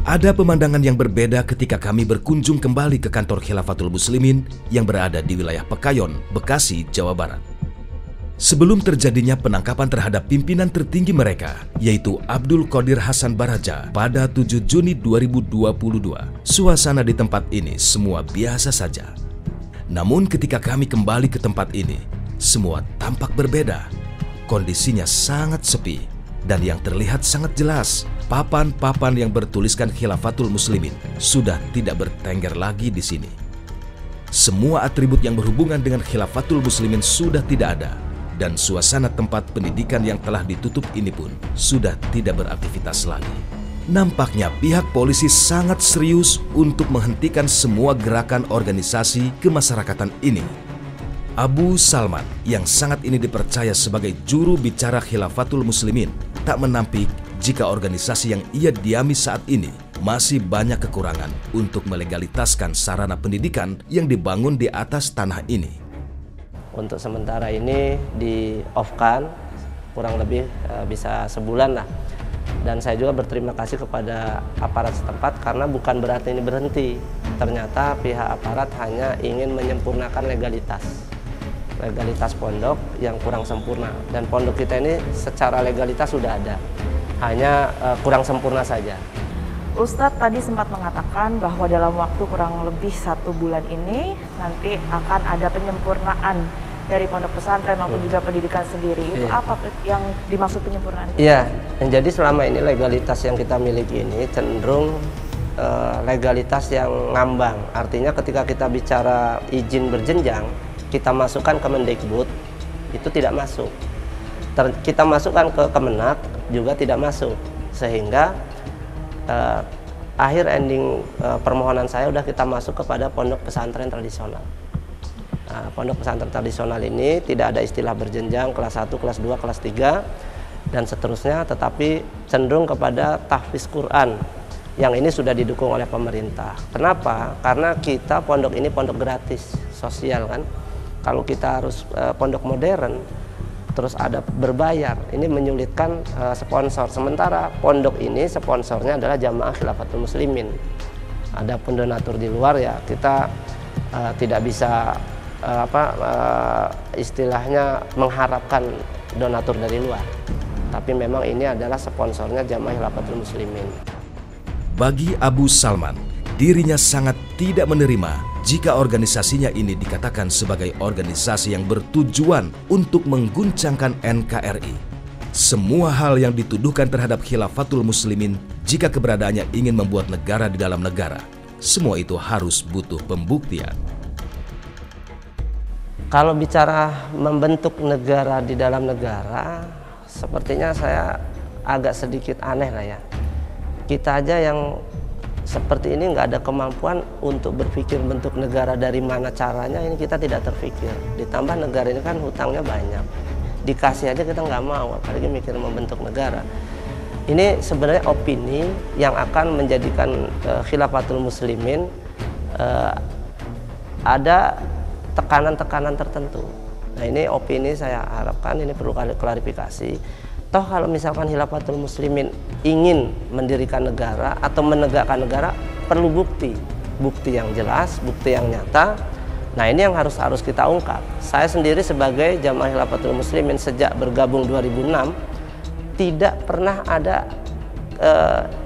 Ada pemandangan yang berbeda ketika kami berkunjung kembali ke kantor Khilafatul Muslimin yang berada di wilayah Pekayon, Bekasi, Jawa Barat. Sebelum terjadinya penangkapan terhadap pimpinan tertinggi mereka, yaitu Abdul Qadir Hasan Baraja pada 7 Juni 2022, suasana di tempat ini semua biasa saja. Namun ketika kami kembali ke tempat ini, semua tampak berbeda. Kondisinya sangat sepi, dan yang terlihat sangat jelas, papan-papan yang bertuliskan Khilafatul Muslimin sudah tidak bertengger lagi di sini. Semua atribut yang berhubungan dengan Khilafatul Muslimin sudah tidak ada, dan suasana tempat pendidikan yang telah ditutup ini pun sudah tidak beraktivitas lagi. Nampaknya pihak polisi sangat serius untuk menghentikan semua gerakan organisasi kemasyarakatan ini. Abu Salman yang sangat ini dipercaya sebagai juru bicara Khilafatul Muslimin tak menampik jika organisasi yang ia diami saat ini masih banyak kekurangan untuk melegalitaskan sarana pendidikan yang dibangun di atas tanah ini. Untuk sementara ini di-off-kan kurang lebih bisa sebulan lah. Dan saya juga berterima kasih kepada aparat setempat karena bukan berarti ini berhenti. Ternyata pihak aparat hanya ingin menyempurnakan legalitas pondok yang kurang sempurna, dan pondok kita ini secara legalitas sudah ada, hanya kurang sempurna saja. Ustadz tadi sempat mengatakan bahwa dalam waktu kurang lebih 1 bulan ini nanti akan ada penyempurnaan dari pondok pesantren maupun juga pendidikan sendiri. Itu apa yang dimaksud penyempurnaan? Iya, jadi selama ini legalitas yang kita miliki ini cenderung legalitas yang ngambang. Artinya ketika kita bicara izin berjenjang, kita masukkan ke Mendikbud, itu tidak masuk. Kita masukkan ke Kemenak, juga tidak masuk. Sehingga akhir ending permohonan saya udah kita masuk kepada pondok pesantren tradisional. Nah, pondok pesantren tradisional ini tidak ada istilah berjenjang, kelas 1, kelas 2, kelas 3, dan seterusnya, tetapi cenderung kepada tahfiz Quran, yang ini sudah didukung oleh pemerintah. Kenapa? Karena kita pondok ini pondok gratis, sosial kan. Kalau kita harus pondok modern, terus ada berbayar, ini menyulitkan sponsor. Sementara pondok ini sponsornya adalah Jamaah Khilafatul Muslimin. Adapun donatur di luar ya kita tidak bisa istilahnya mengharapkan donatur dari luar. Tapi memang ini adalah sponsornya Jamaah Khilafatul Muslimin. Bagi Abu Salman, dirinya sangat tidak menerima jika organisasinya ini dikatakan sebagai organisasi yang bertujuan untuk mengguncangkan NKRI. Semua hal yang dituduhkan terhadap Khilafatul Muslimin jika keberadaannya ingin membuat negara di dalam negara, semua itu harus butuh pembuktian. Kalau bicara membentuk negara di dalam negara, sepertinya saya agak sedikit aneh lah ya. Kita aja yang seperti ini nggak ada kemampuan untuk berpikir bentuk negara dari mana caranya, ini kita tidak terpikir. Ditambah negara ini kan hutangnya banyak, dikasih aja kita nggak mau, apalagi mikir membentuk negara. Ini sebenarnya opini yang akan menjadikan Khilafatul Muslimin ada tekanan-tekanan tertentu. Nah ini opini saya harapkan ini perlu klarifikasi. Toh kalau misalkan Khilafatul Muslimin ingin mendirikan negara atau menegakkan negara, perlu bukti yang jelas, bukti yang nyata. Nah ini yang harus kita ungkap. Saya sendiri sebagai Jamaah Khilafatul Muslimin sejak bergabung 2006 tidak pernah ada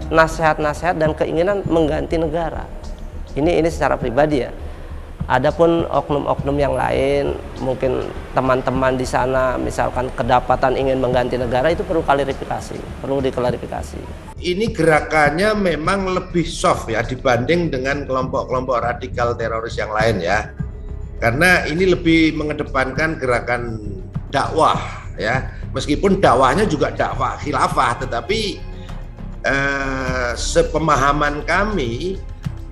nasihat-nasihat dan keinginan mengganti negara. Ini secara pribadi ya. Adapun oknum-oknum yang lain, mungkin teman-teman di sana misalkan kedapatan ingin mengganti negara, itu perlu diklarifikasi. Ini gerakannya memang lebih soft ya dibanding dengan kelompok-kelompok radikal teroris yang lain ya. Karena ini lebih mengedepankan gerakan dakwah ya. Meskipun dakwahnya juga dakwah khilafah, tetapi sepemahaman kami,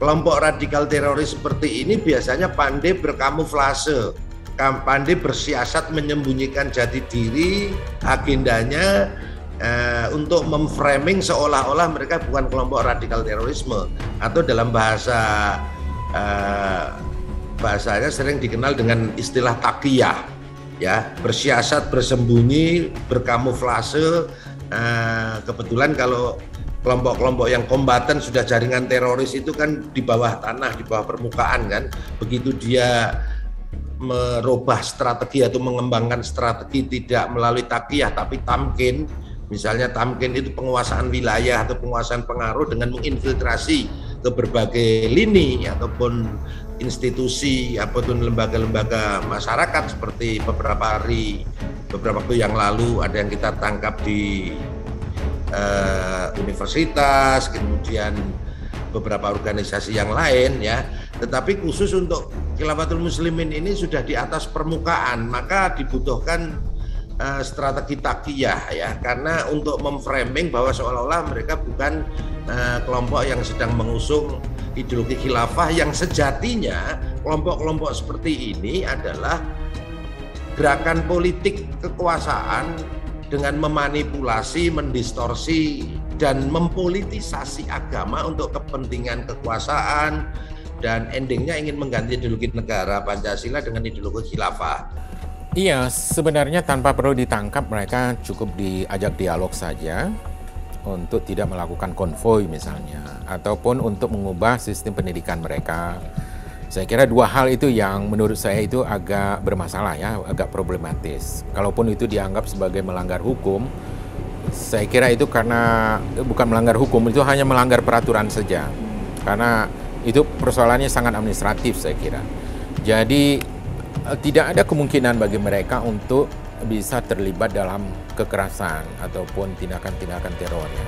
kelompok radikal teroris seperti ini biasanya pandai berkamuflase, pandai bersiasat menyembunyikan jati diri, agendanya untuk memframing seolah-olah mereka bukan kelompok radikal terorisme, atau dalam bahasanya sering dikenal dengan istilah taqiyah, ya, bersiasat, bersembunyi, berkamuflase. Kebetulan kalau kelompok-kelompok yang kombatan sudah jaringan teroris itu kan di bawah tanah, di bawah permukaan kan. Begitu dia merubah strategi atau mengembangkan strategi tidak melalui takiyah tapi tamkin, misalnya tamkin itu penguasaan wilayah atau penguasaan pengaruh dengan menginfiltrasi ke berbagai lini ataupun institusi ataupun lembaga-lembaga masyarakat, seperti beberapa waktu yang lalu ada yang kita tangkap di universitas, kemudian beberapa organisasi yang lain ya. Tetapi khusus untuk Khilafatul Muslimin ini sudah di atas permukaan, maka dibutuhkan strategi takiyah ya, karena untuk memframing bahwa seolah-olah mereka bukan kelompok yang sedang mengusung ideologi khilafah, yang sejatinya kelompok-kelompok seperti ini adalah gerakan politik kekuasaan dengan memanipulasi, mendistorsi, dan mempolitisasi agama untuk kepentingan kekuasaan, dan endingnya ingin mengganti ideologi negara Pancasila dengan ideologi khilafah. Iya, sebenarnya tanpa perlu ditangkap, mereka cukup diajak dialog saja untuk tidak melakukan konvoi misalnya, ataupun untuk mengubah sistem pendidikan mereka. Saya kira dua hal itu yang menurut saya itu agak bermasalah ya, agak problematis. Kalaupun itu dianggap sebagai melanggar hukum, saya kira itu karena bukan melanggar hukum, itu hanya melanggar peraturan saja. Karena itu persoalannya sangat administratif saya kira. Jadi tidak ada kemungkinan bagi mereka untuk bisa terlibat dalam kekerasan ataupun tindakan-tindakan terornya.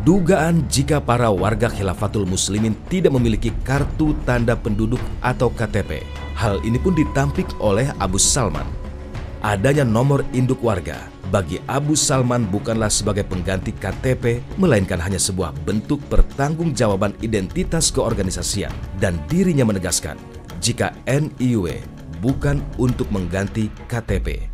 Dugaan jika para warga Khilafatul Muslimin tidak memiliki kartu tanda penduduk atau KTP. Hal ini pun ditampik oleh Abu Salman. Adanya nomor induk warga bagi Abu Salman bukanlah sebagai pengganti KTP, melainkan hanya sebuah bentuk pertanggungjawaban identitas keorganisasian, dan dirinya menegaskan jika NIW bukan untuk mengganti KTP.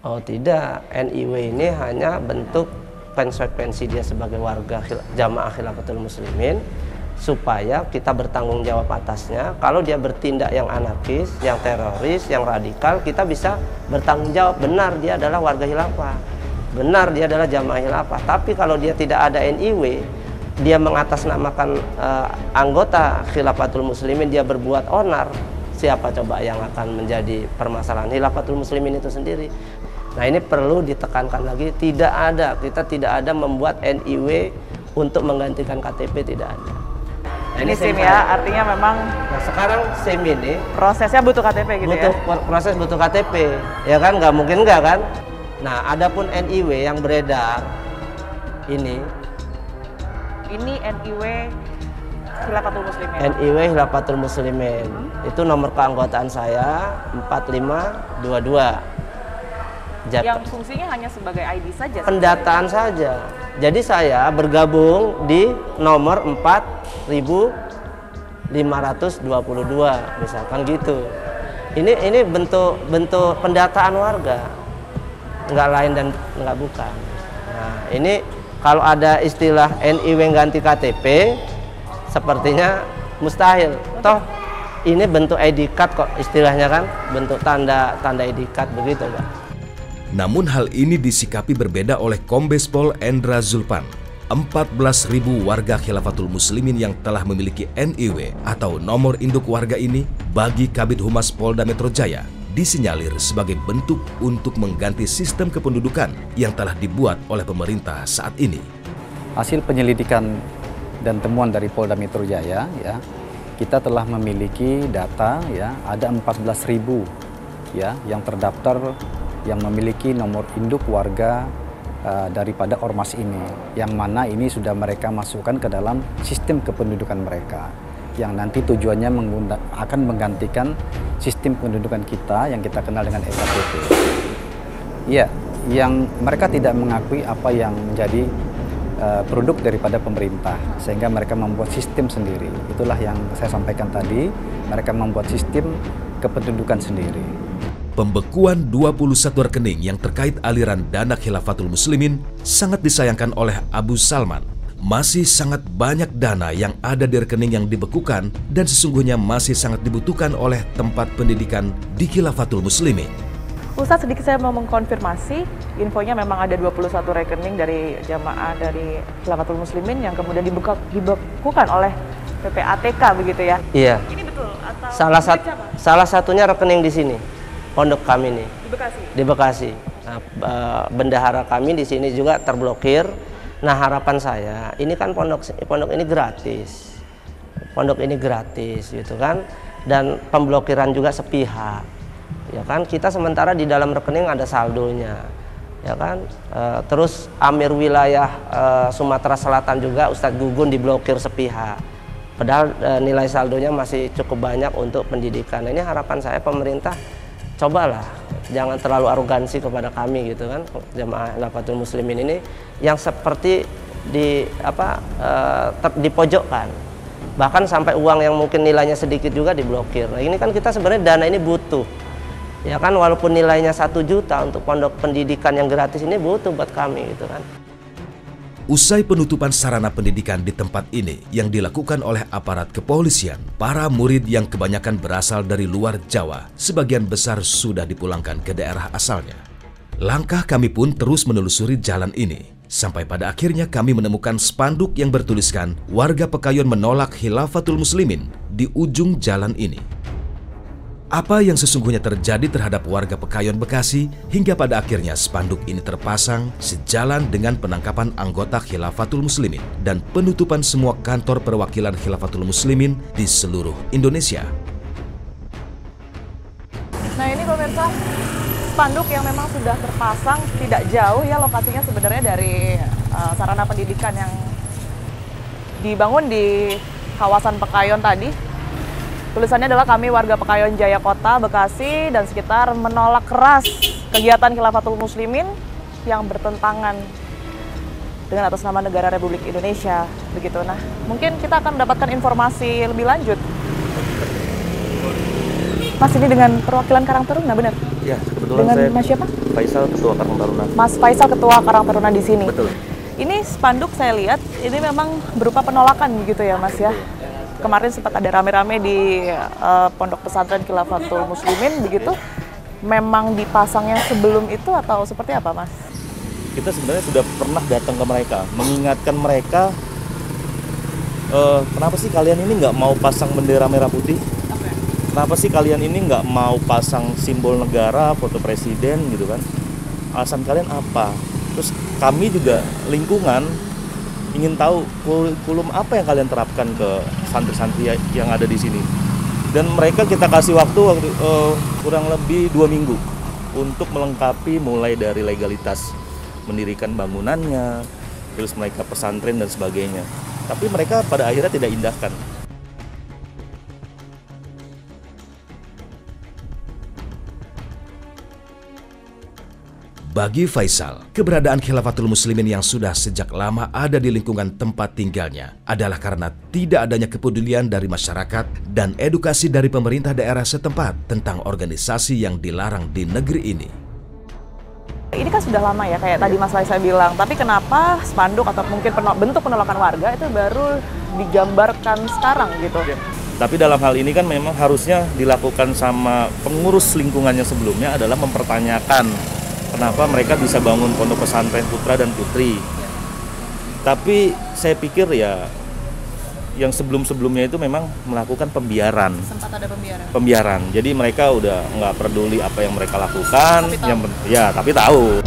Oh tidak, NIW ini hanya bentuk konsekuensi dia sebagai warga jamaah Khilafatul Muslimin, supaya kita bertanggung jawab atasnya. Kalau dia bertindak yang anarkis, yang teroris, yang radikal, kita bisa bertanggung jawab, benar dia adalah warga khilafah, benar dia adalah jamaah khilafah. Tapi kalau dia tidak ada NIW, dia mengatasnamakan anggota Khilafatul Muslimin, dia berbuat onar, siapa coba yang akan menjadi permasalahan? Khilafatul Muslimin itu sendiri. Nah ini perlu ditekankan lagi, kita tidak ada membuat NIW untuk menggantikan KTP, tidak ada. Nah, ini SIM ya, artinya memang. Nah sekarang SIM ini prosesnya butuh KTP gitu ya? Proses butuh KTP, ya kan, nggak mungkin nggak kan? Nah adapun NIW yang beredar ini NIW Khilafatul Muslimin. NIW Khilafatul Muslimin, itu nomor keanggotaan saya 4522. Yang fungsinya hanya sebagai ID saja? Pendataan saja. Jadi saya bergabung di nomor 4522 misalkan gitu. Ini bentuk pendataan warga, nggak lain dan nggak bukan. Nah ini kalau ada istilah NIW ganti KTP, sepertinya mustahil. Toh ini bentuk ID card kok istilahnya kan, bentuk tanda ID card begitu Pak. Namun hal ini disikapi berbeda oleh Kombes Pol Endra Zulpan. 14.000 warga Khilafatul Muslimin yang telah memiliki NIW atau nomor induk warga ini bagi Kabid Humas Polda Metro Jaya disinyalir sebagai bentuk untuk mengganti sistem kependudukan yang telah dibuat oleh pemerintah saat ini. Hasil penyelidikan dan temuan dari Polda Metro Jaya ya, kita telah memiliki data ya, ada 14.000 ya yang terdaftar yang memiliki nomor induk warga daripada ormas ini, yang mana ini sudah mereka masukkan ke dalam sistem kependudukan mereka, yang nanti tujuannya akan menggantikan sistem kependudukan kita yang kita kenal dengan SKPP. Ya, yang mereka tidak mengakui apa yang menjadi produk daripada pemerintah, sehingga mereka membuat sistem sendiri. Itulah yang saya sampaikan tadi, mereka membuat sistem kependudukan sendiri. Pembekuan 21 rekening yang terkait aliran dana Khilafatul Muslimin sangat disayangkan oleh Abu Salman. Masih sangat banyak dana yang ada di rekening yang dibekukan dan sesungguhnya masih sangat dibutuhkan oleh tempat pendidikan di Khilafatul Muslimin. Ustadz, sedikit saya mau mengkonfirmasi, infonya memang ada 21 rekening dari jamaah dari Khilafatul Muslimin yang kemudian dibekukan oleh PPATK begitu ya? Iya. Ini betul atau salah satunya rekening di sini, pondok kami nih. di Bekasi? Di Bekasi. Nah, bendahara kami di sini juga terblokir. Nah, harapan saya, ini kan pondok ini gratis. Pondok ini gratis gitu kan. Dan pemblokiran juga sepihak. Ya kan, kita sementara di dalam rekening ada saldonya. Ya kan? Terus Amir wilayah Sumatera Selatan juga Ustadz Gugun diblokir sepihak. Padahal nilai saldonya masih cukup banyak untuk pendidikan. Nah, ini harapan saya pemerintah cobalah jangan terlalu arogansi kepada kami gitu kan, jamaah Khilafatul Muslimin ini yang seperti dipojokkan, bahkan sampai uang yang mungkin nilainya sedikit juga diblokir. Nah, ini kan kita sebenarnya dana ini butuh, ya kan, walaupun nilainya 1 juta untuk pondok pendidikan yang gratis ini butuh buat kami gitu kan. Usai penutupan sarana pendidikan di tempat ini yang dilakukan oleh aparat kepolisian, para murid yang kebanyakan berasal dari luar Jawa, sebagian besar sudah dipulangkan ke daerah asalnya. Langkah kami pun terus menelusuri jalan ini, sampai pada akhirnya kami menemukan spanduk yang bertuliskan warga Pekayon menolak Khilafatul Muslimin di ujung jalan ini. Apa yang sesungguhnya terjadi terhadap warga Pekayon Bekasi hingga pada akhirnya spanduk ini terpasang sejalan dengan penangkapan anggota Khilafatul Muslimin dan penutupan semua kantor perwakilan Khilafatul Muslimin di seluruh Indonesia. Nah, ini pemirsa, spanduk yang memang sudah terpasang tidak jauh ya lokasinya sebenarnya dari sarana pendidikan yang dibangun di kawasan Pekayon tadi. Tulisannya adalah kami warga Pekayon Jaya Kota, Bekasi dan sekitar menolak keras kegiatan Khilafatul Muslimin yang bertentangan dengan atas nama negara Republik Indonesia. Begitu. Nah, mungkin kita akan mendapatkan informasi lebih lanjut. Mas, ini dengan perwakilan Karang Taruna, benar? Ya, kebetulan dengan saya Mas siapa? Faisal, Ketua Karang Taruna. Mas Faisal, Ketua Karang Taruna di sini. Betul. Ini spanduk saya lihat, ini memang berupa penolakan gitu ya Mas ya? Kemarin sempat ada rame-rame di pondok pesantren Khilafatul Muslimin begitu. Memang dipasangnya sebelum itu atau seperti apa, Mas? Kita sebenarnya sudah pernah datang ke mereka, mengingatkan mereka, kenapa sih kalian ini nggak mau pasang bendera merah putih? Kenapa sih kalian ini nggak mau pasang simbol negara, foto presiden gitu kan? Alasan kalian apa? Terus kami juga lingkungan ingin tahu kurikulum apa yang kalian terapkan ke santri-santri yang ada di sini. Dan mereka kita kasih waktu kurang lebih 2 minggu untuk melengkapi mulai dari legalitas mendirikan bangunannya, terus mereka pesantren dan sebagainya. Tapi mereka pada akhirnya tidak indahkan. Bagi Faisal, keberadaan Khilafatul Muslimin yang sudah sejak lama ada di lingkungan tempat tinggalnya adalah karena tidak adanya kepedulian dari masyarakat dan edukasi dari pemerintah daerah setempat tentang organisasi yang dilarang di negeri ini. Ini kan sudah lama ya, kayak tadi Mas Faisal bilang, tapi kenapa spanduk atau mungkin bentuk penolakan warga itu baru digambarkan sekarang gitu? Tapi dalam hal ini kan memang harusnya dilakukan sama pengurus lingkungannya sebelumnya adalah mempertanyakan kenapa mereka bisa bangun pondok pesantren putra dan putri. Tapi saya pikir ya yang sebelum-sebelumnya itu memang melakukan pembiaran. Sempat ada pembiaran. Pembiaran. Jadi mereka udah nggak peduli apa yang mereka lakukan. Tapi tahu.